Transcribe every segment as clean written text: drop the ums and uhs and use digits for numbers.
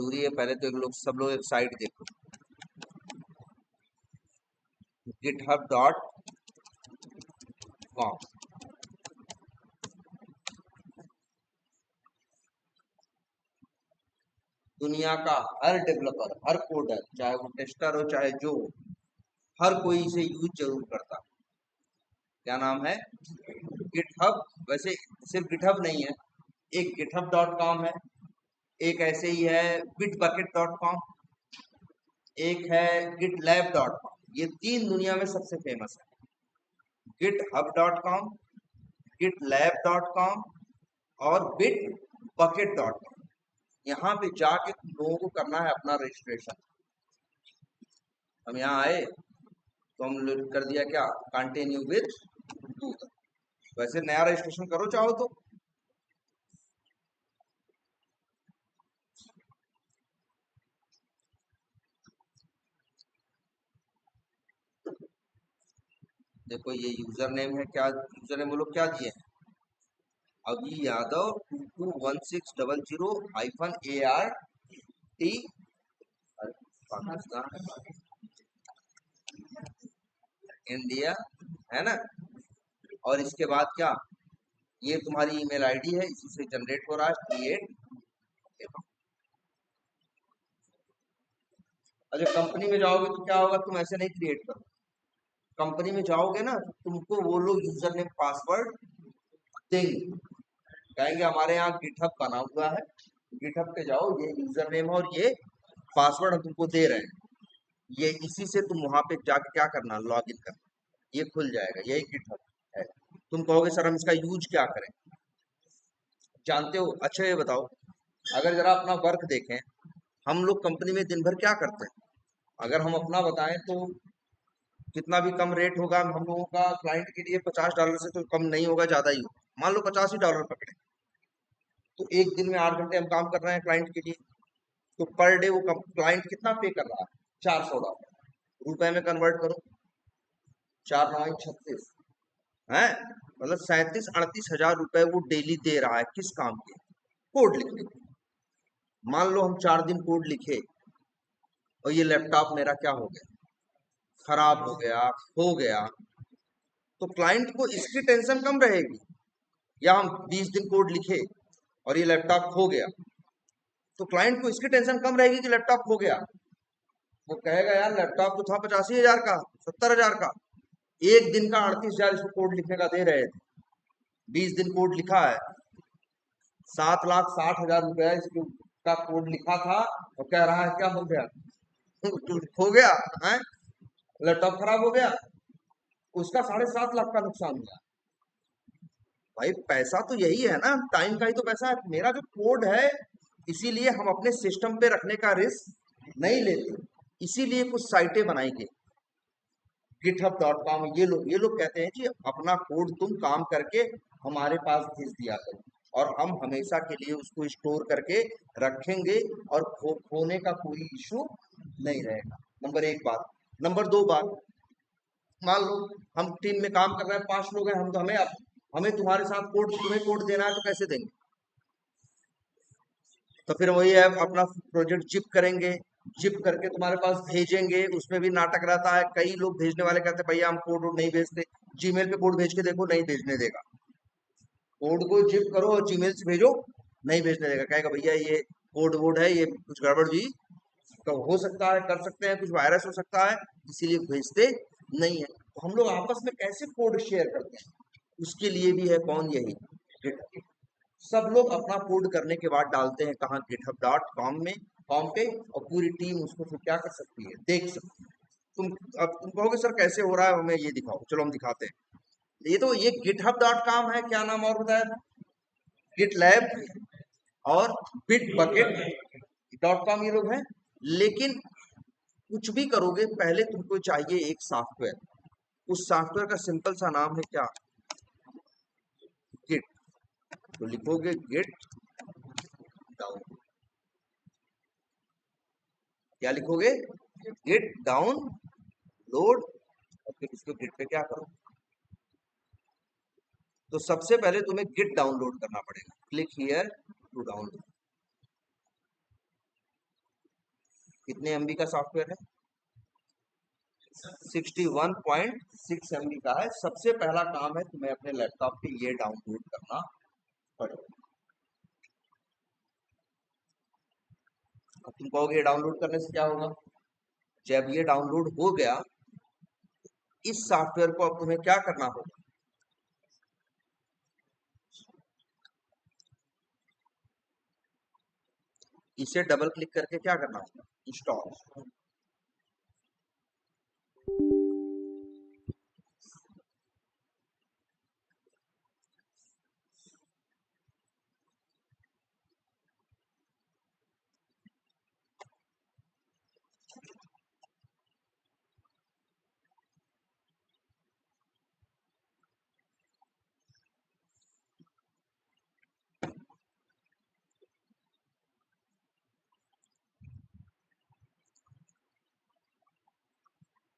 जरूरी है पहले तो सब लोग एक साइट देखो, github.com। दुनिया का हर डेवलपर, हर कोडर, चाहे वो टेस्टर हो चाहे जो हो, हर कोई इसे यूज जरूर करता है। क्या नाम है? गिटहब। वैसे सिर्फ गिटहब नहीं है, एक github.com है, एक ऐसे ही है bitbucket.com, एक है gitlab.com। ये तीन दुनिया में सबसे फेमस है, github.com, gitlab.com और bitbucket.com। यहाँ पे जाके तुम लोगों को करना है अपना रजिस्ट्रेशन। हम यहाँ आए तो हम कर दिया क्या, कंटिन्यू विथ गूगल। वैसे नया रजिस्ट्रेशन करो चाहो तो। देखो ये यूजर नेम है, क्या यूजर नेम वो लोग क्या दिए हैं, अभी यादव 221600-ART पाकिस्तान इंडिया, है ना। और इसके बाद क्या, ये तुम्हारी ईमेल आईडी है, इसी से जनरेट हो रहा है, क्रिएट। अच्छा कंपनी में जाओगे तो क्या होगा, तुम ऐसे नहीं क्रिएट करो। कंपनी में जाओगे ना तो तुमको वो लोग यूजर नेम पासवर्ड देंगे, कहेंगे हमारे यहाँ गिटहब बना हुआ है, गिटहब पे जाओ, ये यूजर नेम और ये पासवर्ड हम तुमको दे रहे हैं, ये इसी से तुम वहां पे जाके क्या करना, लॉग इन करना, ये खुल जाएगा, यही गिटहब है। तुम कहोगे सर हम इसका यूज क्या करें, जानते हो? अच्छा ये बताओ, अगर जरा अपना वर्क देखें, हम लोग कंपनी में दिन भर क्या करते हैं, अगर हम अपना बताएं तो कितना भी कम रेट होगा हम लोगों का क्लाइंट के लिए, $50 से तो कम नहीं होगा, ज्यादा ही होगा, मान लो $85 पकड़े, तो एक दिन में 8 घंटे हम काम कर रहे हैं क्लाइंट के लिए, तो पर डे वो क्लाइंट कितना पे कर रहा है, $400। रुपए में कन्वर्ट करो, 4×9=36 है, मतलब 37-38 हज़ार रुपए वो डेली दे रहा है, किस काम के, कोड लिखने के। मान लो हम 4 दिन कोड लिखे और ये लैपटॉप मेरा क्या हो गया, खराब हो गया, खो गया, तो क्लाइंट को इसकी टेंशन कम रहेगी। या हम 20 दिन कोड लिखे और ये लैपटॉप खो गया, तो क्लाइंट को इसकी टेंशन कम रहेगी कि लैपटॉप खो गया। वो कहेगा यार लैपटॉप तो था 85 हज़ार का, 70 हज़ार का, एक दिन का 38 हज़ार इसको कोड लिखने का दे रहे थे, 20 दिन कोड लिखा है, 7,60,000 रुपया इसको का कोड लिखा था, और कह रहा है क्या हो गया, खो गया है, लैपटॉप खराब हो गया, उसका 7.5 लाख का नुकसान हुआ। भाई पैसा तो यही है ना, टाइम का ही तो पैसा है, मेरा जो कोड है, इसीलिए हम अपने सिस्टम पे रखने का रिस्क नहीं लेते, इसीलिए कुछ साइटें बनाई गई, github.com। ये लोग कहते हैं कि अपना कोड तुम काम करके हमारे पास भेज दिया करो, और हम हमेशा के लिए उसको स्टोर करके रखेंगे, और खोने का कोई इशू नहीं रहेगा। नंबर एक बात। नंबर दो बात, मान लो हम टीम में काम कर रहे हैं, 5 लोग हैं हम, तो हमें तुम्हारे साथ कोड, तुम्हें कोड देना है तो कैसे देंगे, तो फिर वही है, अपना प्रोजेक्ट जिप करेंगे, जिप करके तुम्हारे पास भेजेंगे, उसमें भी नाटक रहता है, कई लोग भेजने वाले कहते हैं भैया हम कोड वोड नहीं भेजते, जीमेल पे कोड भेज के देखो, नहीं भेजने देगा, कोड को जिप करो और जीमेल से भेजो, नहीं भेजने देगा, कहेगा भैया ये कोड वोड है, ये कुछ गड़बड़ जी तो हो सकता है, कर सकते हैं, कुछ वायरस हो सकता है, इसीलिए भेजते नहीं है। तो हम लोग आपस में कैसे कोड शेयर करते हैं, उसके लिए भी है कौन, यही GitHub। सब लोग अपना कोड करने के बाद डालते हैं कहाँ, github.com में, कॉम पे, और पूरी टीम उसको फिर क्या कर सकती है, देख सकती है। अब तुम कहोगे सर कैसे हो रहा है, हमें ये दिखाओ, चलो हम दिखाते हैं। ये github.com है, क्या नाम और बताया था, गिटलैब और bitbucket.com, ये लोग हैं। लेकिन कुछ भी करोगे पहले तुमको चाहिए एक सॉफ्टवेयर, उस सॉफ्टवेयर का सिंपल सा नाम है क्या, गिट। तो लिखोगे गिट डाउन, क्या लिखोगे, गिट डाउन लोड, और फिर इसको गिट पे क्या करो, तो सबसे पहले तुम्हें गिट डाउनलोड करना पड़ेगा, क्लिक हियर टू डाउनलोड। कितने एमबी का सॉफ्टवेयर है? 61.6 MB का है। सबसे पहला काम है तुम्हें अपने लैपटॉप पे ये डाउनलोड करना पड़ेगा। अब तुम कहोगे डाउनलोड करने से क्या होगा? जब ये डाउनलोड हो गया, इस सॉफ्टवेयर को अब तुम्हें क्या करना होगा? इसे डबल क्लिक करके क्या करना होगा? इंस्टॉल।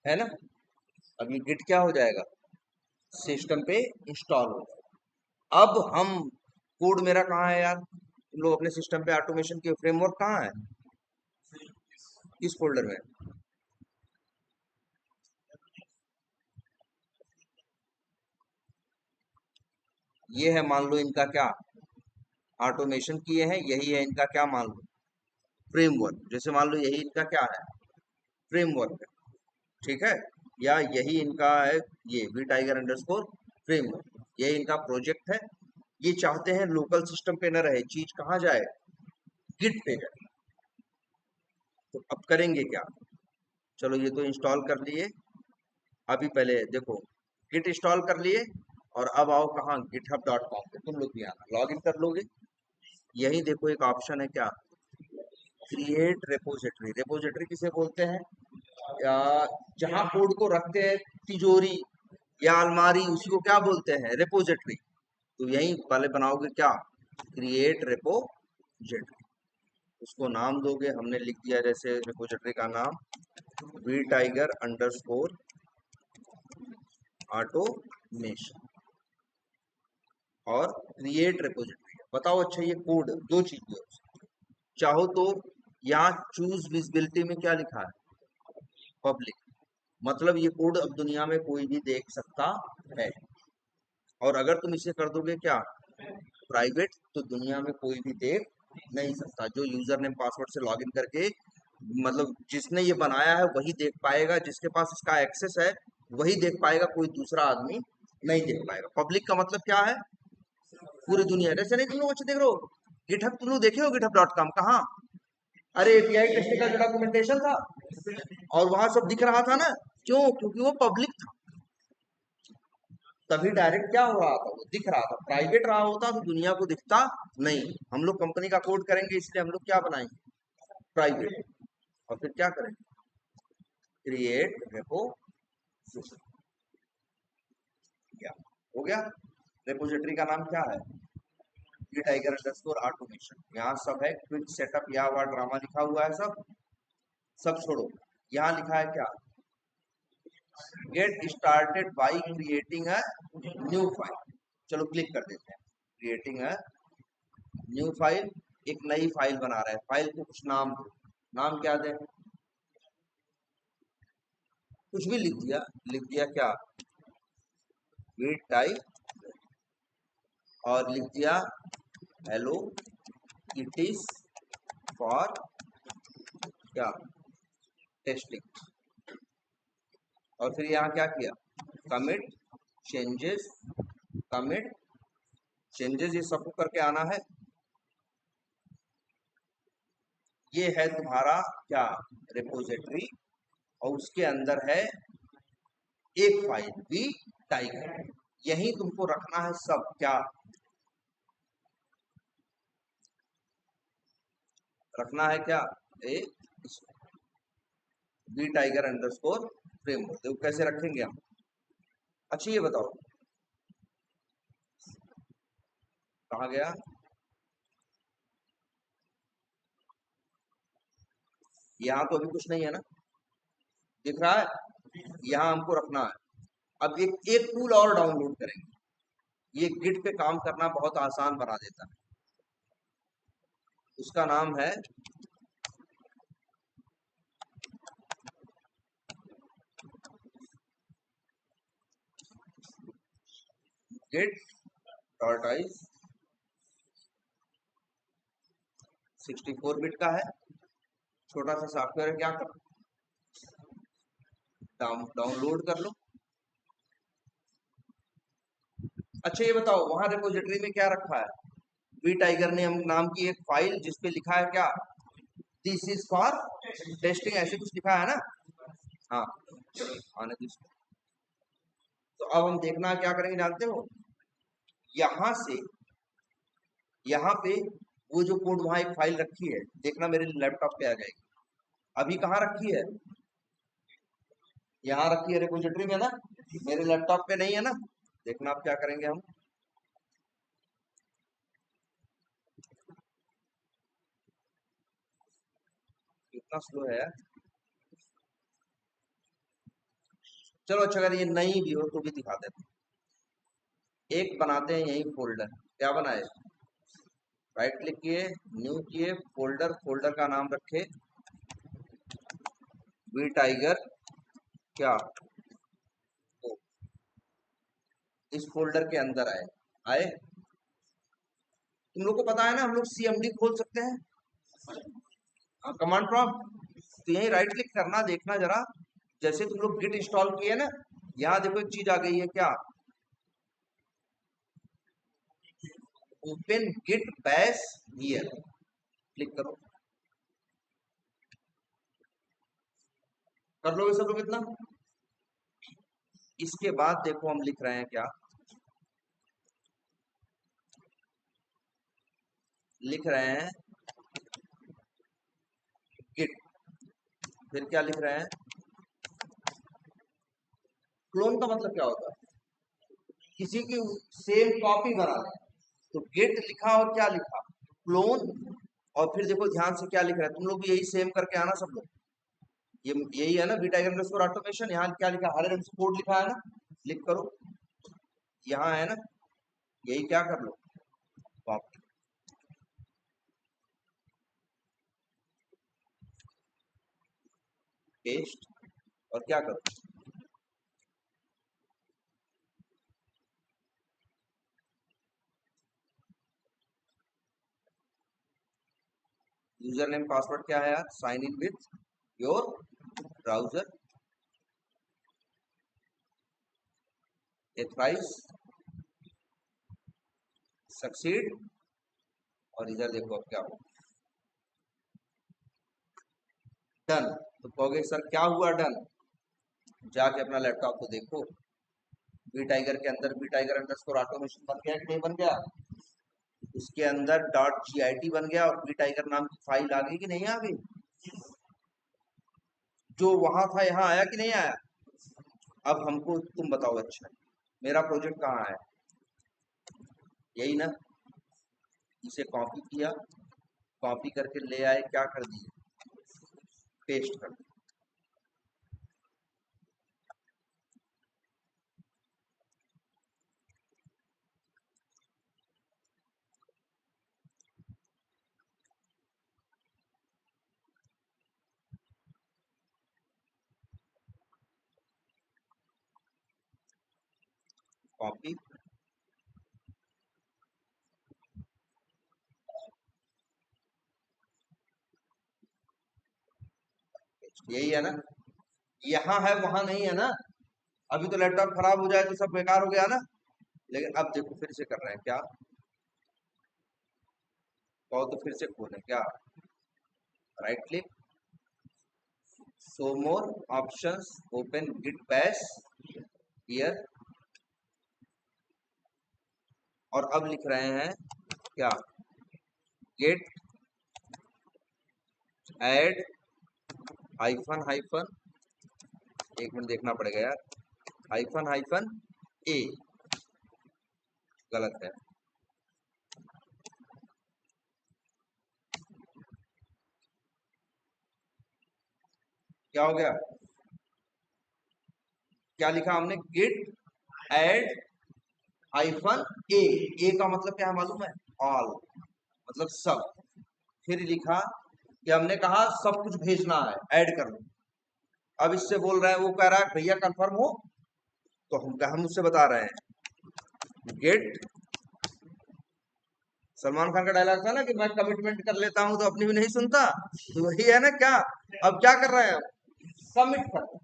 है ना? अब ये गिट क्या हो जाएगा? सिस्टम पे इंस्टॉल हो जाएगा। अब हम कोड मेरा कहाँ है यार? तुम लोग अपने सिस्टम पे ऑटोमेशन के फ्रेमवर्क कहाँ है? किस फोल्डर में? ये है, मान लो इनका क्या ऑटोमेशन किए हैं, यही है इनका क्या, मान लो फ्रेमवर्क। जैसे मान लो यही इनका क्या है, फ्रेमवर्क है, ठीक है? या यही इनका है, ये वी टाइगर अंडरस्कोर फ्रेमवर्क, यही इनका प्रोजेक्ट है। ये चाहते हैं लोकल सिस्टम पे न रहे, चीज कहाँ जाए? गिट पे जाए। तो अब करेंगे क्या? चलो ये तो इंस्टॉल कर लिए। अभी पहले देखो, गिट इंस्टॉल कर लिए, और अब आओ कहाँ, github.com पे तुम लोग भी आना, लॉग इन कर लोगे। यही देखो एक ऑप्शन है क्या, क्रिएट रेपोजिटरी। रेपोजिटरी किसे बोलते हैं? या जहाँ कोड को रखते हैं, तिजोरी या अलमारी, उसी को क्या बोलते हैं? रेपोजिटरी। तो यही पहले बनाओगे क्या, क्रिएट रेपोजिटरी। उसको नाम दोगे, हमने लिख दिया जैसे रेपोजिटरी का नाम वी टाइगर अंडरस्कोर ऑटोमेशन, और क्रिएट रेपोजिटरी। बताओ अच्छा, ये कोड दो चीजें है। चाहो तो यहाँ चूज विजिबिलिटी में क्या लिखा है? पब्लिक। मतलब ये कोड अब दुनिया में कोई भी देख सकता है। और अगर तुम इसे कर दोगे क्या, प्राइवेट, तो दुनिया में कोई भी देख नहीं सकता। जो यूजर नेम पासवर्ड से लॉगिन करके, मतलब जिसने ये बनाया है वही देख पाएगा, जिसके पास इसका एक्सेस है वही देख पाएगा, कोई दूसरा आदमी नहीं देख पाएगा। पब्लिक का मतलब क्या है? पूरी दुनिया। जैसे नहीं, तुम लोग अच्छे देख रहे हो गिटहब, तुम लोग देखे हो github.com कहाँ? अरे एपीआई टेस्टिंग का जो डॉक्यूमेंटेशन था, और वहां सब दिख रहा था ना, क्यों? क्योंकि वो पब्लिक था। तभी डायरेक्ट क्या हो रहा था, वो दिख रहा था। प्राइवेट रहा होता तो दुनिया को दिखता नहीं। हम लोग कंपनी का कोड करेंगे, इसलिए हम लोग क्या बनाएंगे, प्राइवेट। और फिर क्या करेंगे, क्रिएट रेपो। क्या हो गया? रेपोजिटरी का नाम क्या है? ये टाइगर अंडरस्कोर ऑटोमेशन। यहाँ सब है, क्विक सेटअप, या हुआ ड्रामा लिखा हुआ है, सब सब छोड़ो। यहाँ लिखा है क्या, get started by creating a new file. चलो क्लिक कर देते हैं, क्रिएटिंग अ न्यू फाइल। एक नई फाइल बना रहा है, फाइल को कुछ नाम दो। नाम क्या दें? कुछ भी लिख दिया। लिख दिया क्या, वी टाइप, और लिख दिया हेलो इट इज फॉर क्या, टेस्टिंग। और फिर यहाँ क्या किया, कमिट चेंजेस, कमिट चेंजेस, ये सबको करके आना है। ये है तुम्हारा क्या, रिपोजिटरी। और उसके अंदर है एक फाइल भी टाइगर। यही तुमको रखना है सब क्या, रखना है क्या, एक बी टाइगर अंडरस्कोर फ्रेमवर्क। देखो कैसे रखेंगे हम। अच्छा ये बताओ, कहाँ गया? यहाँ तो अभी कुछ नहीं है ना, दिख रहा है? यहाँ हमको रखना है। अब एक टूल और डाउनलोड करेंगे, ये गिट पे काम करना बहुत आसान बना देता है। उसका नाम है गिट टॉर्टोइज 64 बिट का है, छोटा सा सॉफ्टवेयर है, क्या कर डाउनलोड कर लो। अच्छा ये बताओ वहां रिपोजिटरी में क्या रखा है? वी टाइगर ने हम नाम की एक फाइल जिसपे लिखा है क्या, दिस इज फॉर टेस्टिंग, ऐसे कुछ लिखा है ना। हाँ, आने दो इसको। तो अब हम देखना क्या करेंगे जानते हो, यहां से यहाँ पे वो जो कोड वहां एक फाइल रखी है, देखना मेरे लैपटॉप पे आ जाएगी। अभी कहाँ रखी है, यहाँ रखी है रिपोजिटरी में ना, मेरे लैपटॉप पे नहीं है ना। देखना आप क्या करेंगे हम, कितना स्लो है यार। चलो अच्छा, अगर ये नहीं भी हो तो भी दिखा देते। एक बनाते हैं यही फोल्डर, क्या बनाए, राइट क्लिक किए, न्यू किए, फोल्डर, फोल्डर का नाम रखे वी टाइगर क्या, तो इस फोल्डर के अंदर आए। आए, तुम लोग को पता है ना हम लोग सीएमडी खोल सकते हैं, कमांड प्रॉम्प्ट। तो यही राइट क्लिक करना, देखना जरा, जैसे तुम लोग गिट इंस्टॉल किए ना, यहाँ देखो एक चीज आ गई है क्या, open git bash here, click करो, कर लोगे सब लोग इतना। इसके बाद देखो हम लिख रहे हैं क्या, लिख रहे हैं गिट, फिर क्या लिख रहे हैं, क्लोन का मतलब क्या होता है, किसी की सेम कॉपी बना रहे हैं। तो गेट लिखा और क्या लिखा, क्लोन, और फिर देखो ध्यान से क्या लिख रहा है, तुम लोग भी यही सेम करके आना सब लोग, ये यही है ना वी टाइगर अंडरस्कोर ऑटोमेशन, यहाँ क्या लिखा, हरे रंग से कोड लिखा है ना, क्लिक करो, यहाँ है ना, यही क्या कर लो, कॉपी, पेस्ट, और क्या करो, यूजर नेम पासवर्ड क्या है यार, sign in with your browser, authorize, succeed, और इधर देखो अब क्या हो, डन। तो कहोगे सर क्या हुआ डन, जाके अपना लैपटॉप को देखो, वी टाइगर के अंदर वी टाइगर अंडरस्कोर ऑटोमेशन बन गया कि नहीं बन गया, उसके अंदर डॉट जीआईटी बन गया, और वी टाइगर नाम की फाइल आ गई कि नहीं आ गई, जो वहां था यहाँ आया कि नहीं आया। अब हमको तुम बताओ, अच्छा मेरा प्रोजेक्ट कहाँ है, यही ना, इसे कॉपी किया, कॉपी करके ले आए, क्या कर दिए, पेस्ट कर दिया, कॉपी, यही है ना, यहाँ है वहां नहीं है ना। अभी तो लैपटॉप खराब हो जाए तो सब बेकार हो गया ना, लेकिन अब देखो फिर से कर रहे हैं क्या, कहो तो फिर से खोलें क्या, right click, show more options, open git bash here, और अब लिख रहे हैं क्या, गेट ऐड हाइफन हाइफन, एक मिनट देखना पड़ेगा यार, हाइफन हाइफन ए, गलत है, क्या हो गया, क्या लिखा हमने, गिट ऐड हाइफन ए का मतलब क्या है मालूम है, ऑल, मतलब सब, फिर लिखा कि हमने कहा सब कुछ भेजना है, ऐड कर लो। अब इससे बोल रहा है, वो कह रहा है भैया कंफर्म हो, तो हम उससे बता रहे हैं गेट, सलमान खान का डायलॉग था ना कि मैं कमिटमेंट कर लेता हूं तो अपनी भी नहीं सुनता, तो वही है ना क्या। अब क्या कर रहे हैं, कमिट कर रहे हैं,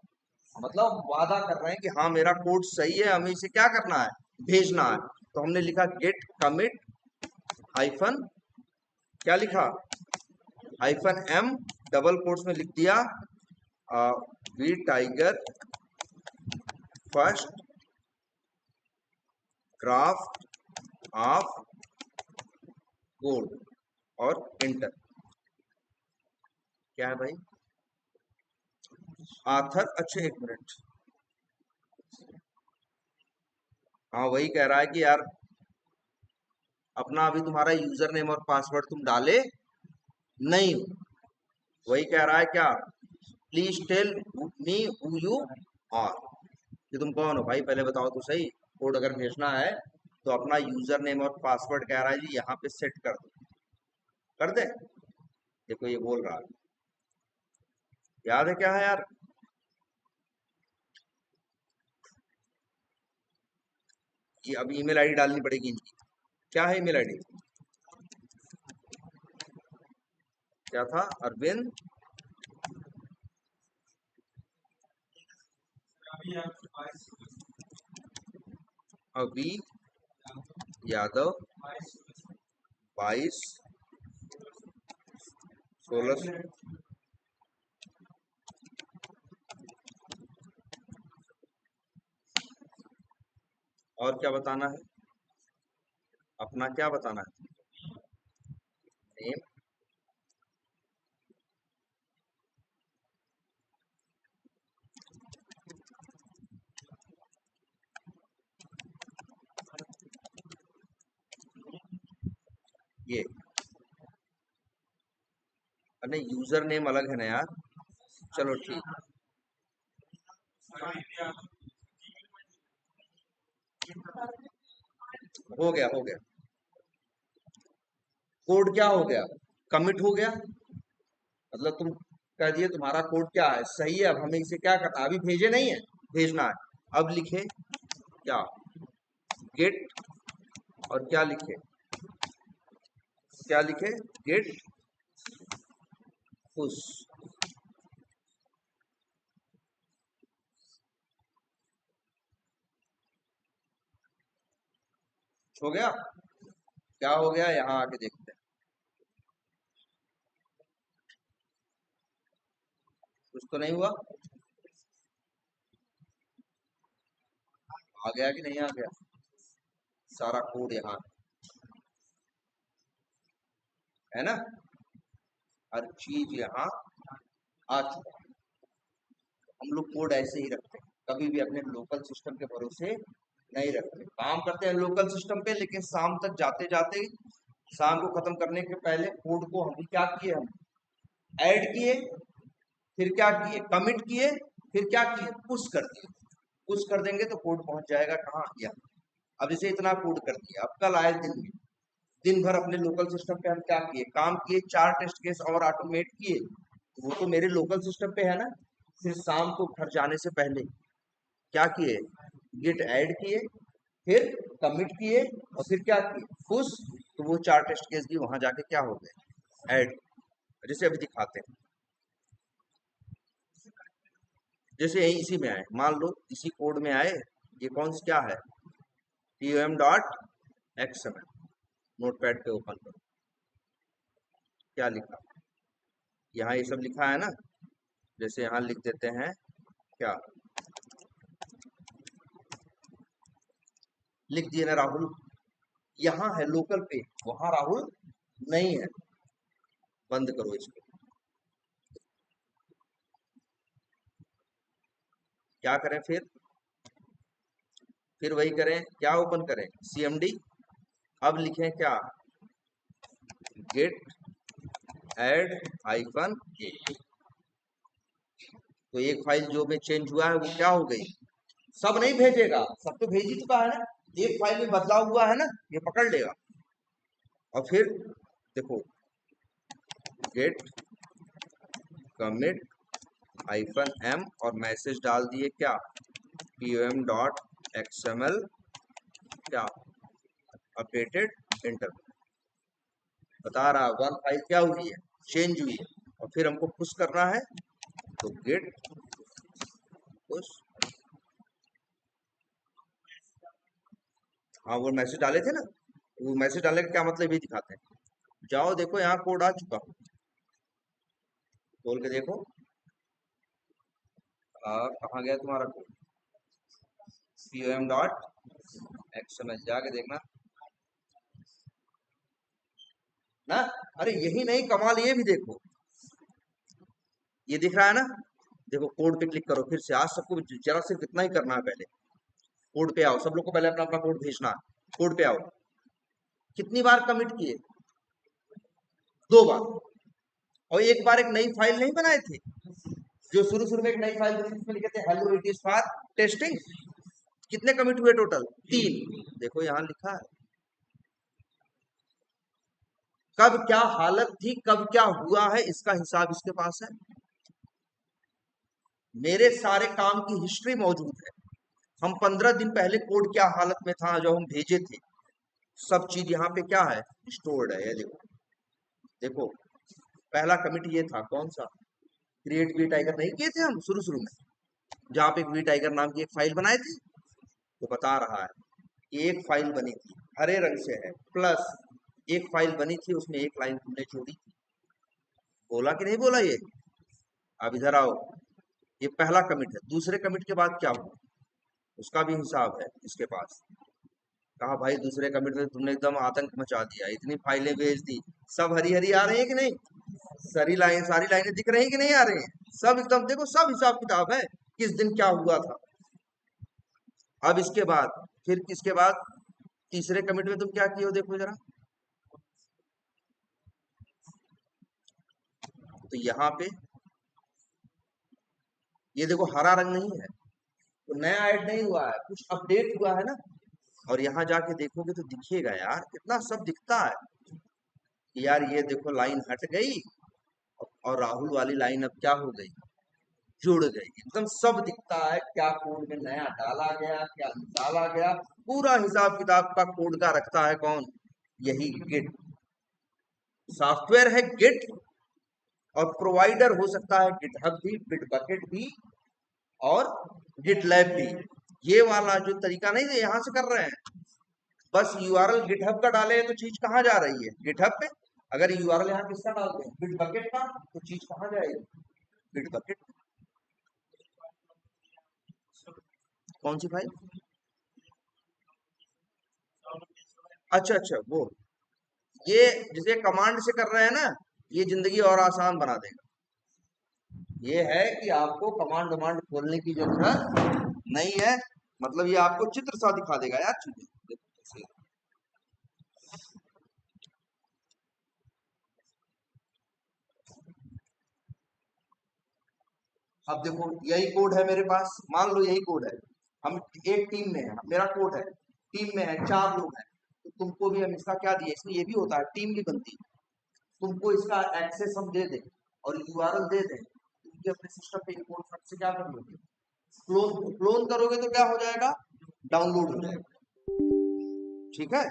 मतलब वादा कर रहे हैं कि हाँ मेरा कोड सही है, हमें इसे क्या करना है, भेजना है। तो हमने लिखा गेट कमिट हाइफन, क्या लिखा, हाइफन एम, डबल कोट्स में लिख दिया V tiger first draft of code, और एंटर। क्या है भाई, आथर, अच्छा एक मिनट, हाँ वही कह रहा है कि यार अपना अभी तुम्हारा यूजर नेम और पासवर्ड तुम डाले नहीं हो, वही कह रहा है क्या, please tell me who you are, कि तुम कौन हो भाई, पहले बताओ तो सही। कोड अगर भेजना है तो अपना यूजर नेम और पासवर्ड कह रहा है जी यहाँ पे सेट कर दो, कर दे। देखो ये बोल रहा है, याद है क्या है यार, ये अब ईमेल आईडी डालनी पड़ेगी इनकी। क्या है ईमेल आईडी, क्या था, अरविंद अभी यादव 22 16। और क्या बताना है, अपना क्या बताना है, नेम, ये, अरे यूजर नेम अलग है ना यार, चलो ठीक, हो गया हो गया। कोड क्या हो गया, कमिट हो गया, मतलब तुम कह दिए तुम्हारा कोड क्या है, सही है, अब हमें इसे क्या करना है, अभी भेजे नहीं है, भेजना है। अब लिखे क्या, गेट, और क्या लिखे, क्या लिखे, गेट पुश, हो गया। क्या हो गया, यहाँ आके देखते हैं, कुछ तो नहीं हुआ, आ गया कि नहीं आ गया, सारा कोड यहाँ है ना, हर चीज यहाँ आ चुका है। हम लोग कोड ऐसे ही रखते हैं, कभी भी अपने लोकल सिस्टम के भरोसे नहीं रखते, काम करते हैं लोकल सिस्टम पे, लेकिन शाम तक जाते जाते, शाम को खत्म करने के पहले कोड को हम क्या किए, हम ऐड किए, फिर क्या किए, कमिट किए, फिर क्या किए, पुश कर दिए। पुश कर देंगे तो कोड पहुंच जाएगा कहाँ, यहाँ। अब इसे इतना कोड कर दिया, अब कल आए दिन में, दिन भर अपने लोकल सिस्टम पे हम क्या किए, काम किए, 4 टेस्ट केस और ऑटोमेट किए, वो तो मेरे लोकल सिस्टम पे है ना। फिर शाम को घर जाने से पहले क्या किए, गिट ऐड किए, फिर कमिट किए, और फिर क्या किए, पुश, तो वो 4 टेस्ट केस भी वहां जाके क्या हो गए, ऐड, जैसे अभी दिखाते हैं। जैसे यही इसी में आए, मान लो इसी कोड में आए, ये कौन सा क्या है, TOM.XML, नोटपैड पे ओपन करो, क्या लिखा, यहाँ ये सब लिखा है ना, जैसे यहाँ लिख देते हैं क्या, लिख दिए ना राहुल, यहाँ है लोकल पे, वहां राहुल नहीं है, बंद करो इसको, क्या करें फिर वही करें, क्या ओपन करें, CMD, अब लिखें क्या, गेट ऐड हाइफन ए, तो एक फाइल जो में चेंज हुआ है वो क्या हो गई, सब नहीं भेजेगा, सब तो भेज ही चुका है ना, एक फाइल में बदलाव हुआ है ना, ये पकड़ लेगा। और फिर देखो, गेट कमिट हाइफन एम, और मैसेज डाल दिए क्या, POM.XML क्या, अपडेटेड इंटर बता रहा 1 फाइल क्या हुई है, चेंज हुई है, और फिर हमको पुश करना है तो गेट पुश। हाँ वो मैसेज डाले थे ना, वो मैसेज डालने का क्या मतलब ये दिखाते हैं। जाओ देखो यहाँ कोड आ चुका, खोल के देखो। कहाँ गया तुम्हारा कोड, pom.xml जाके देखना ना। अरे यही नहीं, कमाल ये भी देखो, ये दिख रहा है ना, देखो कोड पे क्लिक करो फिर से। आज सबको जरा सिर्फ इतना ही करना है, पहले कोड पे आओ, सब लोग को पहले अपना अपना कोड भेजना है, कोड पे आओ। कितनी बार कमिट किए, 2 बार, और एक बार एक नई फाइल नहीं बनाए थे, जो शुरू शुरू में एक नई फाइल बनी जिसमें लिखे थे hello it is for testing. कितने कमिट हुए टोटल, 3। देखो यहाँ लिखा है कब क्या हालत थी, कब क्या हुआ है, इसका हिसाब इसके पास है। मेरे सारे काम की हिस्ट्री मौजूद है। हम 15 दिन पहले कोड क्या हालत में था जो हम भेजे थे, सब चीज यहाँ पे क्या है, स्टोर्ड है। ये देखो, देखो पहला कमिट ये था, कौन सा, क्रिएट वी टाइगर नहीं किए थे हम शुरू शुरू में, जहाँ पे वी टाइगर नाम की एक फाइल बनाए थे, तो बता रहा है कि एक फाइल बनी थी, हरे रंग से है, प्लस एक फाइल बनी थी उसमें एक लाइन तुमने जोड़ी थी। बोला कि नहीं बोला ये, अब इधर आओ, ये पहला कमिट है। दूसरे कमिट के बाद क्या हुआ उसका भी हिसाब है इसके पास। कहा भाई दूसरे कमिट में तुमने एकदम आतंक मचा दिया, इतनी फाइलें भेज दी, सब हरी हरी आ रही है कि नहीं, सारी लाइनें दिख रही हैं कि नहीं आ रही हैं, सब एकदम देखो, सब हिसाब किताब है किस दिन क्या हुआ था। अब इसके बाद फिर किसके बाद, तीसरे कमिट में तुम क्या किए हो देखो जरा, तो यहाँ पे ये देखो हरा रंग नहीं है, तो नया ऐड नहीं हुआ है, कुछ अपडेट हुआ है ना। और यहाँ जाके देखोगे तो दिखेगा यार, कितना सब दिखता है कि यार ये देखो लाइन हट गई, और राहुल वाली लाइन अब क्या हो गई, जुड़ गई, एकदम सब दिखता है, क्या कोड में नया डाला गया, क्या निकाला गया, पूरा हिसाब किताब का कोड का रखता है कौन, यही गिट। सॉफ्टवेयर है गिट, और प्रोवाइडर हो सकता है गिटहब भी, बिटबकेट भी, और गिटलैब भी। ये वाला जो तरीका नहीं है यहाँ से कर रहे हैं, बस यूआरएल गिटहब का डाले तो चीज कहाँ जा रही है, गिटहब पे। अगर यूआरएल यहाँ किसका डालते हैं, बिटबकेट का, तो चीज कहाँ जाएगी, बिटबकेट। कौन सी फाइल, अच्छा अच्छा वो, ये जिसे कमांड से कर रहे हैं ना, ये जिंदगी और आसान बना देगा। ये है कि आपको कमांड वमांड खोलने की जरूरत नहीं है, मतलब ये आपको चित्र सा दिखा देगा यार चीजें, देखो कैसे। अब देखो यही कोड है मेरे पास, मान लो यही कोड है, हम एक टीम में है, मेरा कोड है, टीम में है 4 लोग हैं, तो तुमको भी हम इसका क्या दिए, इसमें ये भी होता है टीम भी बनती है, तुमको इसका एक्सेस हम दे दें और यूआरएल दे दें, तुम भी अपने सिस्टम पे इंपोर्ट फट से क्या कर लोगे, क्लोन क्लोन करोगे तो क्या हो जाएगा, डाउनलोड हो जाएगा, ठीक है।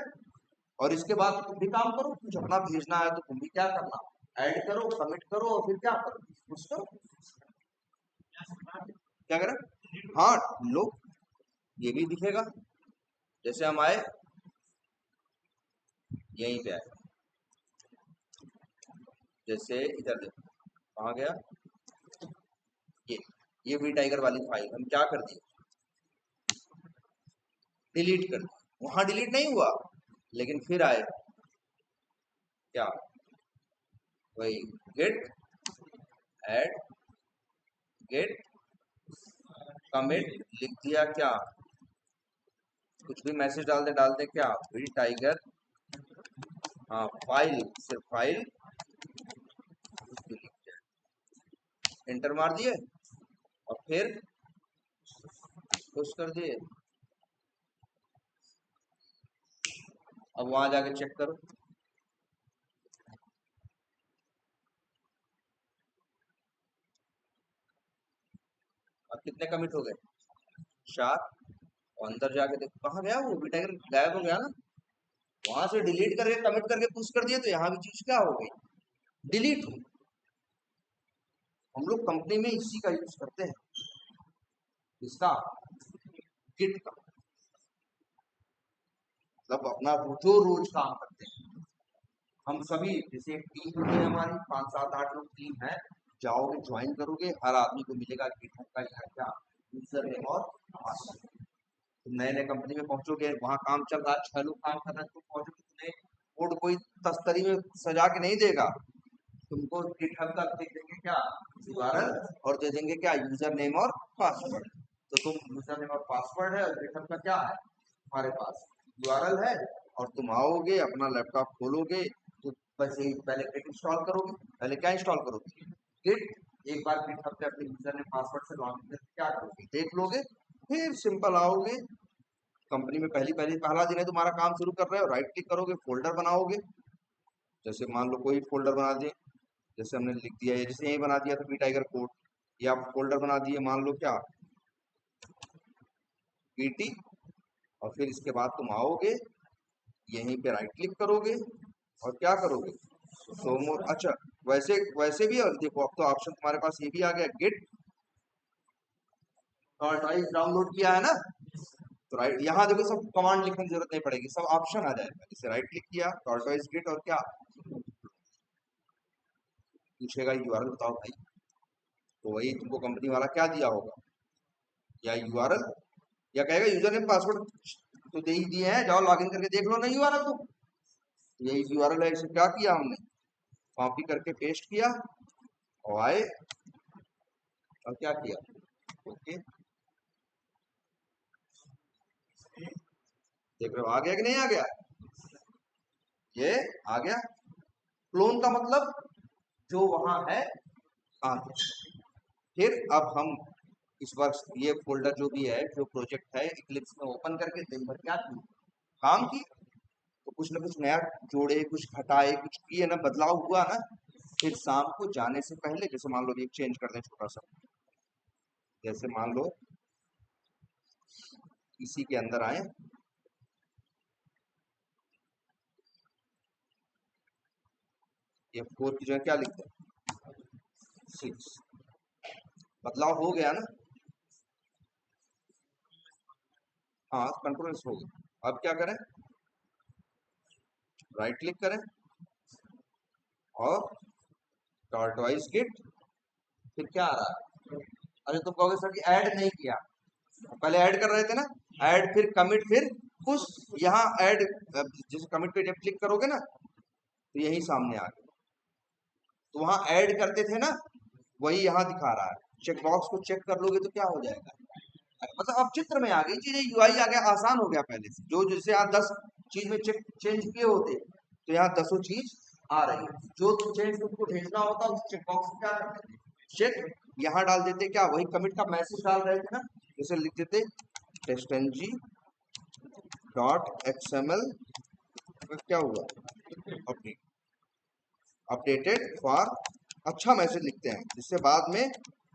और इसके बाद तुम भी काम करो, कुछ अपना भेजना है तो तुम भी क्या करना, ऐड करो, सबमिट करो, और फिर क्या करो, कुछ करो, क्या करें, हाँ लो, ये भी दिखेगा, जैसे हम आए यहीं पे आए, जैसे इधर देखो कहाँ गया, ये ये वी टाइगर वाली फाइल हम क्या कर दिए, डिलीट कर दिया, वहां डिलीट नहीं हुआ, लेकिन फिर आए क्या, वही गेट ऐड गेट कमिट, लिख दिया क्या, कुछ भी मैसेज डालते क्या, वी टाइगर, हाँ फाइल, सिर्फ फाइल, एंटर मार दिए, और फिर पुश कर दिए। अब वहां जाके चेक करो, अब कितने कमिट हो गए, 4, और अंदर जाके देखो कहाँ गया वो, वी टाइगर गायब हो गया ना, वहां से डिलीट करके कमिट करके पुश कर दिए तो यहाँ भी चीज क्या हो गई, डिलीट हुई। हम लोग कंपनी में इसी का यूज करते हैं, इसका गिट का, मतलब अपना जो रोज काम करते हैं हम सभी, जैसे एक टीम होती है हमारी 5 7 8 लोग टीम है, जाओगे ज्वाइन करोगे, हर आदमी को मिलेगा गिटहब का यहाँ क्या यूजर नेम और पासवर्ड। तुम नए नए कंपनी में पहुंचोगे, वहां काम चल रहा है, 6 लोग काम कर रहे हैं, तुम पहुंचोगे, तुम्हें कोड कोई तस्तरी में सजा के नहीं देगा, तुमको गिटहब का दे देंगे क्या यूआरएल, और दे देंगे क्या यूजर नेम और पासवर्ड। तो तुम यूजर नेम और पासवर्ड है और गिटहब का क्या है हमारे पास यूआरएल है, और तुम आओगे अपना लैपटॉप खोलोगे तो बस यही पहले गिट इंस्टॉल करोगे। पहले क्या इंस्टॉल करोगे, गिट। एक बार गिटहब पे अपने यूजर नेम पासवर्ड से लॉगिन करके क्या करोगे, देख लोगे, फिर सिंपल आओगे कंपनी में, पहली पहली पहला दिन है तुम्हारा, काम शुरू कर रहे हो, राइट क्लिक करोगे, फोल्डर बनाओगे। जैसे मान लो कोई फोल्डर बना दिए, जैसे हमने लिख दिया है, जैसे यही बना दिया था पी टाइगर कोड, या फोल्डर बना दिए मान लो क्या पीटी, और फिर इसके बाद तुम आओगे यहीं पे राइट क्लिक करोगे और क्या करोगे सोमो, अच्छा वैसे वैसे भी, और देखो अब तो ऑप्शन तुम्हारे पास ये भी आ गया, गिट टॉर्टोइज डाउनलोड किया है ना, तो राइट यहाँ देखो सब कमांड लिखने की जरूरत नहीं पड़ेगी, सब ऑप्शन आ जाएगा। जैसे राइट क्लिक किया टॉर्टोइज गिट और क्या पूछेगा यूआरएल बताओ भाई, तो वही तुमको कंपनी वाला क्या दिया होगा, या यूआरएल, या कहेगा यूजर नेम पासवर्ड तो दे ही दिए हैं, जाओ लॉगिन करके देख लो ना यूआरएल को। यही यूआरएल है, इसे क्या किया हमने, कॉपी करके पेस्ट किया और आए और क्या किया, ओके देख रहे हो आ गया कि नहीं आ गया, ये आ गया। क्लोन का मतलब जो वहां है आ गया। फिर अब हम इस वर्ष ये फोल्डर जो भी है, जो प्रोजेक्ट है, इक्लिप्स में ओपन करके दिन भर क्या किया, काम की, तो कुछ ना कुछ नया जोड़े, कुछ घटाए, कुछ किए ना, बदलाव हुआ ना। फिर शाम को जाने से पहले, जैसे मान लो एक चेंज कर दें छोटा सा, जैसे मान लो इसी के अंदर आए, ये 4 की जगह क्या लिखते हैं 6, बदलाव हो गया ना, हाँ कंट्रोल हो गया। अब क्या करें, राइट क्लिक करें और टॉर्टोइज गिट, फिर क्या आ रहा है, अरे तुम कहोगे सर कि ऐड नहीं किया, पहले ऐड कर रहे थे ना, ऐड फिर कमिट फिर पुश, यहाँ ऐड, जैसे कमिट पे जब क्लिक करोगे ना तो यही सामने आ गया, तो वहां ऐड करते थे ना, वही यहाँ दिखा रहा है। चेक बॉक्स को चेक कर लोगे तो क्या हो जाएगा, मतलब अब चित्र में आ गई चीजें, यूआई आ गया, आसान हो गया पहले से, जो जैसे यहाँ 10 चीज में चेक चेंज किए होते तो यहाँ 10 चीज आ रही है, जो चेंज तुमको भेजना होता उस चेक बॉक्स में क्या करते थे, चेक यहाँ डाल देते, क्या वही कमिट का मैसेज डाल रहे थे ना, जैसे लिख देते टेस्टनजी डॉट एक्सएमएल, क्या हुआ अपडेट, अपडेटेड फॉर, अच्छा मैसेज लिखते हैं जिससे बाद में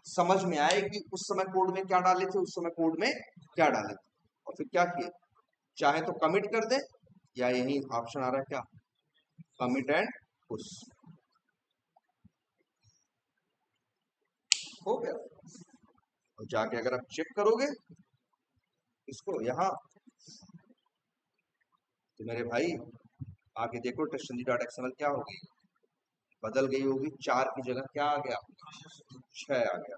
समझ में आए कि उस समय कोड में क्या डाले थे, उस समय कोड में क्या डाले थे, और फिर क्या किए, चाहे तो कमिट कर दे, या यही ऑप्शन आ रहा है क्या कमिट एंड पुश, हो गया। और जाके अगर आप चेक करोगे इसको यहाँ, तो मेरे भाई आगे देखो टेस्टनजी डॉट एक्सएमएल क्या होगी, बदल गई होगी, 4 की जगह क्या आ गया 6 आ गया,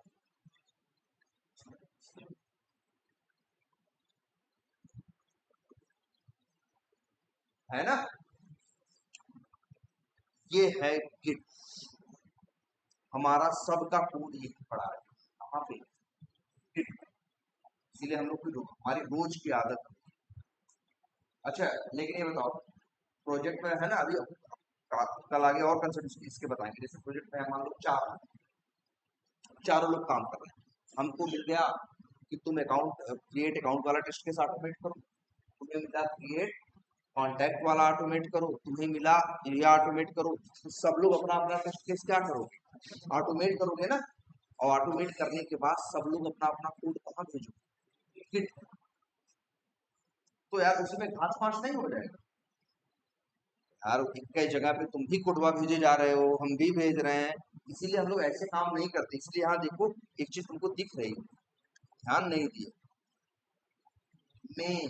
है ना। ये है गिट, हमारा सबका कोड यही पड़ा है कहाँ पे, गिट, इसीलिए हम लोग की हमारी रोज की आदत। अच्छा लेकिन ये बताओ, प्रोजेक्ट में है ना अभी, कल आगे और कंसेप्ट इसके बताएंगे, जैसे प्रोजेक्ट में है मान लो 4, चारों लोग काम कर रहे हैं, हमको मिल गया कि तुम अकाउंट क्रिएट अकाउंट वाला टेस्ट केस ऑटोमेट करो, तुम्हें मिला क्रिएट कॉन्टैक्ट वाला ऑटोमेट करो, तुम्हें मिला ये ऑटोमेट करो, तो सब लोग अपना अपना टेस्ट केस क्या करोगे ऑटोमेट करोगे ना, और ऑटोमेट करने के बाद सब लोग अपना अपना कोड कहाँ भेजोगे, तो यार उसमें घास पास नहीं हो जाएगा, यार एक कई जगह पे तुम भी कोडवा भेजे जा रहे हो, हम भी भेज रहे हैं, इसीलिए हम लोग ऐसे काम नहीं करते। इसलिए यहाँ देखो एक चीज तुमको दिख रही है, ध्यान नहीं दिए। मेन,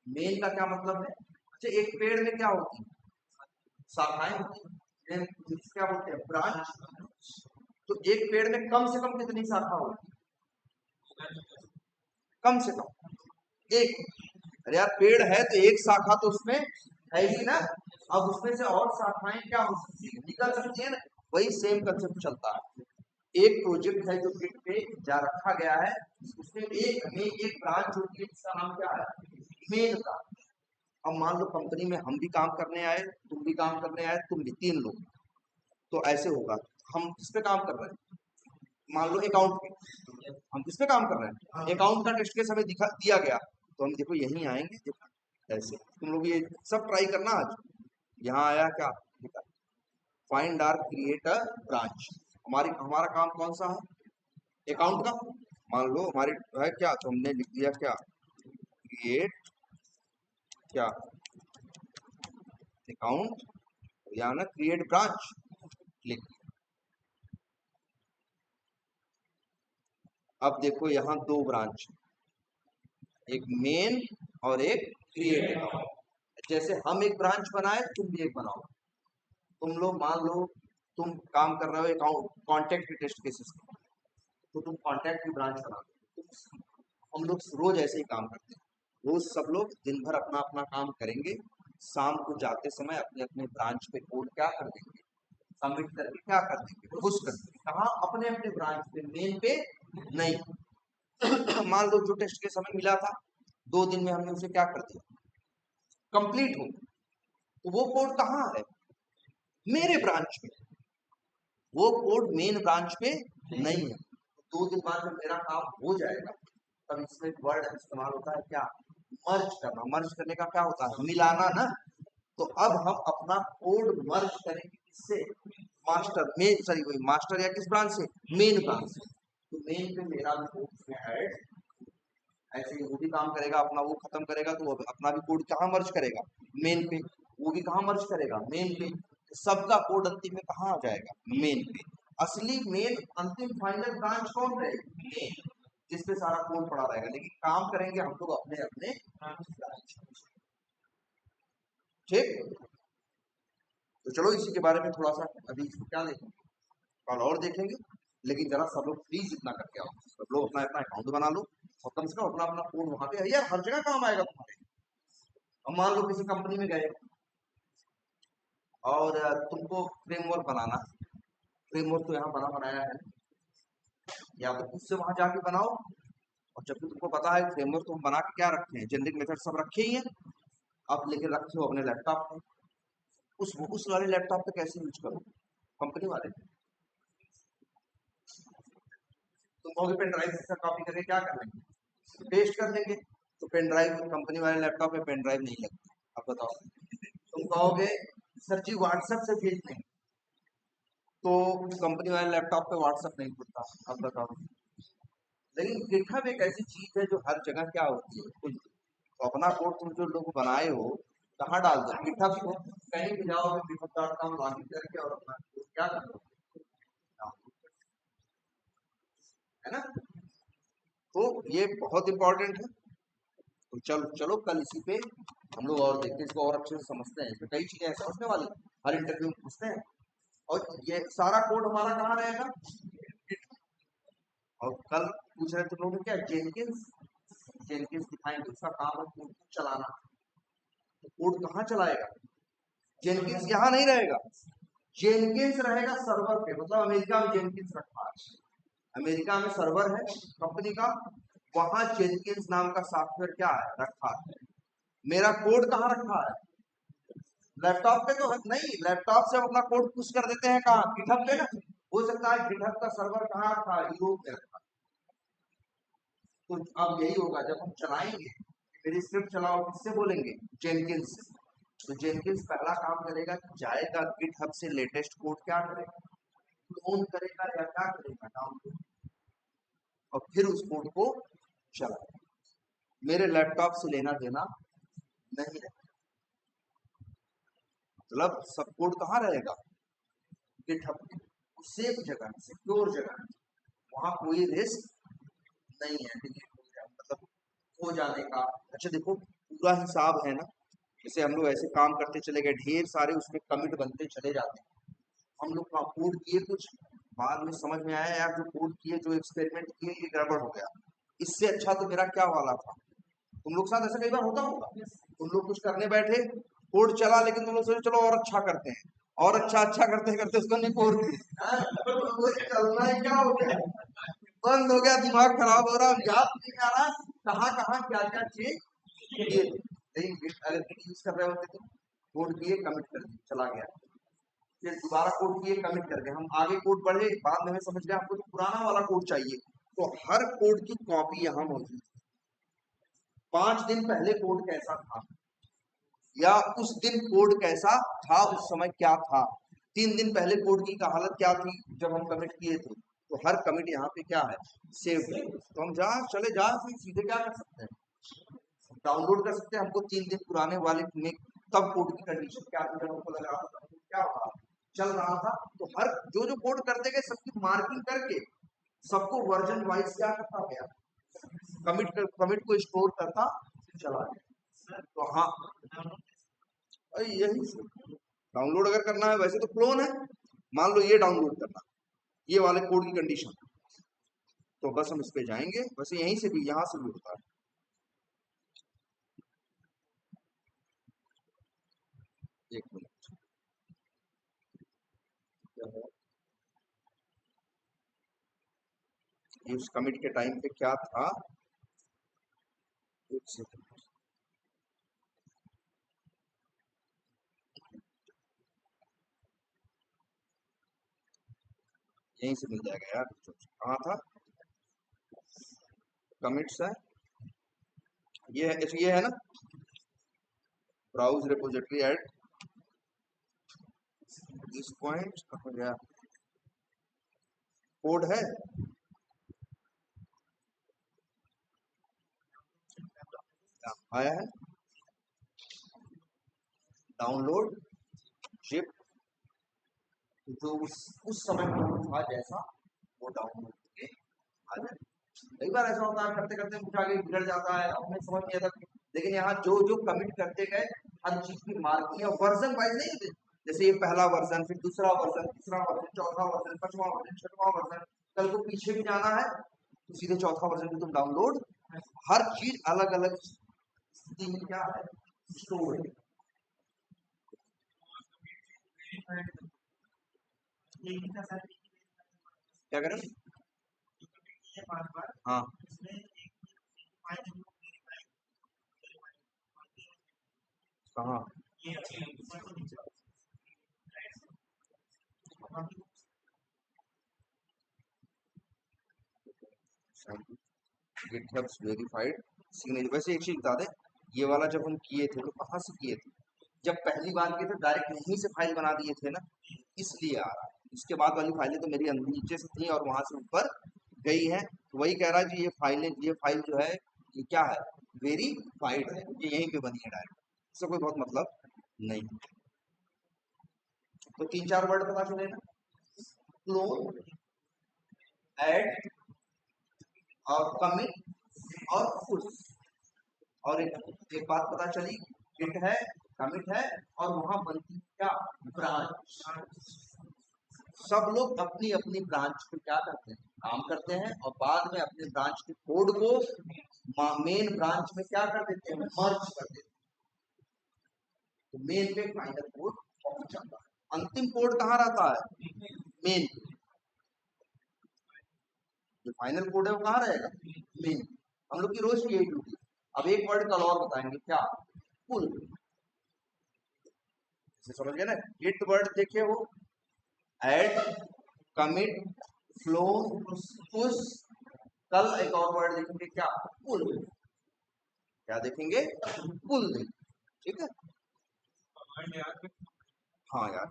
मेन का क्या मतलब है? अच्छा, एक पेड़ में क्या होती है? शाखाएं होती हैं, क्या बोलते हैं? ब्रांच। तो एक पेड़ में कम से कम कितनी शाखा होती है? कम से कम एक। अरे यार पेड़ है तो एक शाखा तो उसमें है ही ना। अब उसमें से और शाखाएं क्या हो सकती है? निकल सकती है ना। वही सेम कंसेप्ट चलता है। एक प्रोजेक्ट है जो गिट पे जा रखा गया है, उसमें एक ब्रांच होती है जिसका नाम क्या है? Main branch. अब मान लो कंपनी में हम भी काम करने आए, तुम भी काम करने आए, तुम भी, 3 लोग। तो ऐसे होगा, हम किस पे काम कर रहे हैं? मान लो अकाउंट पे। हम किस पे काम कर रहे हैं? अकाउंट का टेस्ट केस हमें दिया गया, तो हम देखो यहीं आएंगे, देखो ऐसे तुम लोग ये सब ट्राई करना आज। यहाँ आया क्या? Find or create a branch. हमारा काम कौन सा है? अकाउंट का। मान लो हमारी है क्या, तो हमने लिख दिया क्या? क्रिएट क्या? अकाउंट, या ना क्रिएट ब्रांच लिख। अब देखो यहाँ 2 ब्रांच, एक मेन और एक क्रिएट अकाउंट। जैसे हम एक ब्रांच बनाए, तुम भी एक बनाओ। तुम लोग मान लो तुम काम कर रहे हो अकाउंट कॉन्टैक्ट टेस्ट केसेस, तो तुम कॉन्टैक्ट की ब्रांच बना दो। हम लोग रोज ऐसे ही काम करते हैं। रोज सब लोग दिन भर अपना अपना काम करेंगे, शाम को जाते समय अपने अपने ब्रांच पे कोड क्या कर देंगे? सबमिट करके क्या कर देंगे? पुश कर देंगे। कहाँ? अपने अपने ब्रांच पे, मेन पे नहीं। मान लो जो टेस्ट केस हमें मिला था, 2 दिन में हमने उसे क्या कर दिया? कंप्लीट हो। तो वो कोड कहाँ है? मेरे ब्रांच में। वो कोड मेन ब्रांच पे नहीं है। 2 दिन बाद जब मेरा काम हो जाएगा, तब इसमें वर्ड इस्तेमाल होता है क्या? मर्ज करना। मर्ज करने का क्या होता है? मिलाना ना। तो अब हम अपना कोड मर्ज करेंगे किससे? मास्टर में, सॉरी वही मास्टर या किस ब्रांच से? मेन ब्रांच से। तो मेन पे मेरा भी कोड इसमें ऐड, ऐसे ही वो भी काम करेगा अपना, वो खत्म करेगा तो वो अपना भी कोड कहाँ मर्ज करेगा? मेन पे। वो भी कहाँ मर्ज करेगा? मेन पे। तो सबका कोड अंतिम में कहाँ आ जाएगा? मेन पे। असली मेन अंतिम फाइनल ब्रांच कौन रहेगी? मेन, जिसपे सारा कोड पड़ा रहेगा, लेकिन काम करेंगे हम लोग अपने अपने ब्रांच। ठीक। तो चलो इसी के बारे में थोड़ा सा अभी क्या देखेंगे, कल और देखेंगे। लेकिन जरा सब लोग प्लीज इतना करके आओ, सब लोग अपना अपना अकाउंट बना लो, और कम से कम अपना अपना कोड वहां पे है यार, हर जगह काम आएगा तुम्हारे। अब मान लो किसी कंपनी में गए और तुमको फ्रेमवर्क बनाना। फ्रेमवर्क तो यहाँ बना बनाया है, या तो खुद से वहां जाके बनाओ। और जब भी तुमको पता है फ्रेमवर्क तो हम बना के क्या रखे हैं, जेनरिक मेथड सब रखे ही हैं, आप लेके रखे हो अपने लैपटॉप पे। उस वाले लैपटॉप पे कैसे यूज करो? कंपनी वाले तुम कहोगे पेन ड्राइव से कॉपी करके क्या कर लेंगे? पेस्ट कर लेंगे। तो पेन ड्राइव कंपनी वाले लैपटॉप में पेन ड्राइव नहीं लगती। अब बताओ, तुम कहोगे सर जी व्हाट्सएप से भेज देंगे, तो कंपनी वाले लैपटॉप पे व्हाट्सएप नहीं खुलता। अब बताओ। लेकिन गिटहब एक ऐसी चीज है जो हर जगह क्या होती है, कुछ तो अपना कोड तुम जो लोग बनाए हो कहाँ डाल दो? गिटहब को कहीं भी जाओ, github.com लॉगिन करके और अपना कोड क्या कर दो, है ना। तो ये बहुत इंपॉर्टेंट है। तो चलो चलो कल इसी पे हम लोग और देखते हैं, इसको और अच्छे से समझते हैं। इसमें कई चीजें हैं समझने वाली, हर इंटरव्यू में पूछते हैं। और ये सारा कोड हमारा कहाँ रहेगा? और कल पूछ रहे थे लोग क्या, जेनकिंस। जेनकिंस दिखाएंगे, उसका काम है कोड चलाना। तो कोड कहाँ चलाएगा? जेनकिंस यहाँ नहीं रहेगा। जेनकिंस रहेगा सर्वर पे, मतलब अमेरिका में जेनकिंस रखा है। अमेरिका में सर्वर है कंपनी का, वहां जेनकिंस नाम का सॉफ्टवेयर क्या है, रखा है। मेरा कोड कहाँ रखा है? लैपटॉप पे तो नहीं, लैपटॉप से हम अपना कोड पुश कर देते हैं कहाँ? गिटहब पे ना। हो सकता है गिटहब का सर्वर कहाँ रखा है? यूरोप में रखा। तो अब यही होगा जब हम चलाएंगे, मेरी स्क्रिप्ट चलाओ, किससे बोलेंगे? जेनकिंस से। तो जेनकिंस पहला काम करेगा कि जाएगा गिटहब से लेटेस्ट कोड क्या करेगा, क्लोन करेगा या क्या करेगा, डाउनलोड, और फिर उस कोड को चलाएगा। मेरे लैपटॉप से लेना देना नहीं है। मतलब सब कोड कहाँ रहेगा, गिटहब में, सेफ जगह, सिक्योर जगह, वहां कोई रिस्क नहीं है डिलीट हो जाए, मतलब हो जाने का। अच्छा देखो पूरा हिसाब है ना, जैसे हम लोग ऐसे काम करते चले गए, ढेर सारे उसमें कमिट बनते चले जाते हैं, हम लोग का कोड किए कुछ, बाद में समझ में आया यार जो कोड किए, जो एक्सपेरिमेंट किए, ये गड़बड़ हो गया, इससे अच्छा तो मेरा क्या वाला था। तुम लोग साथ ऐसा कई बार होता होगा, तुम लोग कुछ करने बैठे, कोड चला, लेकिन तुम लोग सोचे चलो और अच्छा करते हैं, और अच्छा करते करते उसको नहीं कोड चलना ही क्या हो गया, बंद हो गया, दिमाग खराब हो रहा, याद नहीं आ रहा कहाँ कहाँ क्या क्या चीज किए थे। लेकिन अगर गिट यूज कर रहे होते तो कोड किए कमिट कर दिए चला गया, फिर दोबारा कोड किए कमिट कर गए, हम आगे कोड बढ़े, बाद में हमें समझ गया हमको तो पुराना वाला कोड चाहिए, तो हर कोड की कॉपी यहाँ मौजूद है। 5 दिन पहले कोड कैसा था, या उस दिन कोड कैसा था, उस समय क्या था, 3 दिन पहले कोड की हालत क्या थी जब हम कमिट किए थे, तो हर कमिट यहाँ पे क्या है, सेव है। तो हम जहाँ चले जा सीधे क्या कर सकते हैं, डाउनलोड कर सकते हैं, हमको 3 दिन पुराने वाले में तब कोड की कंडीशन क्या थी, जब हमको लग रहा था क्या हो रहा चल रहा था, तो हर जो जो कोड करते गए सबकी मार्किंग करके सबको वर्जन वाइज क्या करता गया, कमिट को स्टोर करता चला गया। तो हाँ यही डाउनलोड अगर करना है, वैसे तो क्लोन है, मान लो ये डाउनलोड करना, ये वाले कोड की कंडीशन, तो बस हम इस पे जाएंगे, वैसे यहीं से भी यहाँ से भी होता है। एक मिनट, ये उस कमिट के टाइम पे क्या था, एक सेकंड, यहीं से मिल जाएगा यार, कहाँ था, कमिट्स है, ये है ना, browse repository at this point, कहाँ गया, कोड है, आया है, डाउनलोड जिप, जो उस समय कोड था जैसा वो डाउनलोड करके आ जाए। कई बार ऐसा होता है करते करते कुछ आगे बिगड़ जाता है, हमें समझ नहीं आता, लेकिन यहाँ जो जो कमिट करते गए हर चीज की मार्किंग है, वर्जन वाइज नहीं होते, जैसे ये पहला वर्जन, फिर दूसरा वर्जन, तीसरा वर्जन, चौथा वर्जन, पांचवा वर्जन, छठवां वर्जन, कल को पीछे भी जाना है तो सीधे चौथा वर्जन भी तुम डाउनलोड, हर चीज अलग अलग स्थिति में क्या है, स्टोर है। क्या करें, हाँ कहाँ, गिटहब वेरीफाइड सिग्नेचर। वैसे एक चीज बता दें, ये वाला जब हम किए थे तो कहाँ से किए थे, जब पहली बार किए थे डायरेक्ट यहीं से फाइल बना दिए थे ना, इसलिए आ रहा है। इसके बाद वाली फाइलें तो मेरी नीचे से थी और वहां से ऊपर गई है, तो वही कह रहा है कि ये फाइल जो है ये क्या है, वेरीफाइड है, ये यहीं पे बनी है डायरेक्ट, इससे कोई बहुत मतलब नहीं। तो 3-4 वर्ड पता चले ना, क्लोन, ऐड और कमिट और पुश, और एक बात पता चली, गिट है, कमिट है, और वहां बनती क्या, ब्रांच। सब लोग अपनी अपनी ब्रांच पे क्या करते हैं, काम करते हैं, और बाद में अपने ब्रांच के कोड को मेन ब्रांच में क्या कर देते हैं, मर्ज कर देते हैं, तो मेन पे फाइनल कोड पहुंच जाता है। अंतिम कोड कहाँ रहता है, मेन, जो फाइनल कोड है वो कहाँ रहेगा, मेन। हम लोग की रोज की यही ड्यूटी। अब एक वर्ड कल और बताएंगे, क्या, पुल, समझ गए ना, गिट वर्ड देखिए वो, ऐड, कमिट, फ्लो, पुश, कल एक और वर्ड देखेंगे क्या, पुल, क्या देखेंगे, पुल देखेंगे, ठीक है। हाँ यार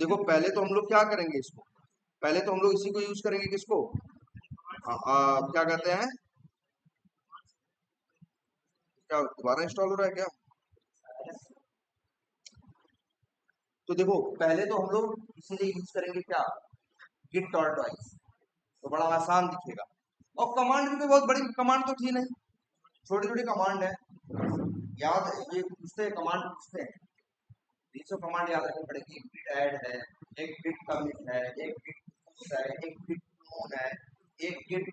देखो, पहले तो हम लोग क्या करेंगे इसको, पहले तो हम लोग इसी को यूज करेंगे, किसको, क्या कहते हैं, क्या दोबारा इंस्टॉल हो रहा है क्या, तो देखो पहले तो हम लोग इसीलिए यूज करेंगे क्या, गिट टॉर्टवाइज, तो बड़ा आसान दिखेगा। और कमांड भी कोई बहुत बड़ी कमांड तो थी नहीं, छोटी छोटी कमांड है, याद है ये पूछते हैं, कमांड पूछते हैं, 300 कमांड याद रखनी पड़ेगी। एक गिट ऐड है, एक गिट कमिट है, एक गिट पुश है, एक गिट क्लोन है, एक गिट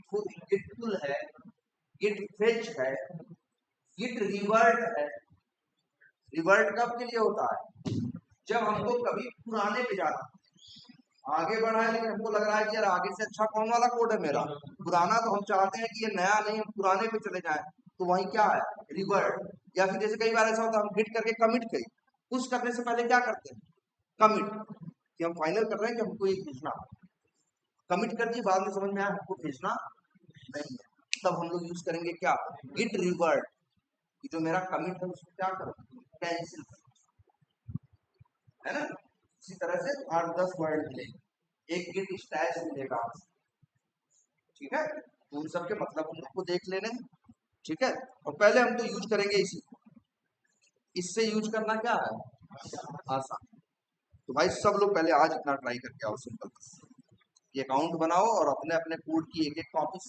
पुल है, गिट फेच है, गिट रिवर्ट है। रिवर्ट कब के लिए होता है, जब हमको कभी पुराने पे जाना, आगे बढ़ा है लेकिन हमको लग रहा है कि यार आगे से अच्छा कौन वाला कोड है मेरा, पुराना तो हम चाहते हैं कि ये नया नहीं, हम पुराने पे चले जाएं, तो वही क्या है, रिवर्ट। या फिर जैसे कई बार ऐसा होता है हम हिट करके कमिट करें, पुश करने से पहले क्या करते हैं, कमिट, कि हम फाइनल कर रहे हैं कि हमको ये भेजना, कमिट कर दिए, बाद में समझ में आया हमको भेजना नहीं है, तब हम लोग यूज करेंगे क्या, गिट रिवर्ट, कि जो मेरा कमिट है उसको क्या करो, कैंसिल, है ना। इसी तरह से 8-10 वर्ड मिलेंगे, एक गिट स्टैश मिलेगा, ठीक है। तो उन सब के मतलब हम लोग को देख लेने हैं, ठीक है। और पहले हम तो यूज करेंगे इसी, इससे यूज करना क्या है, आसान। तो भाई सब लोग पहले आज इतना ट्राई करके आओ, सिंपल, ये अकाउंट बनाओ और अपने अपने कोड की एक एक कॉपी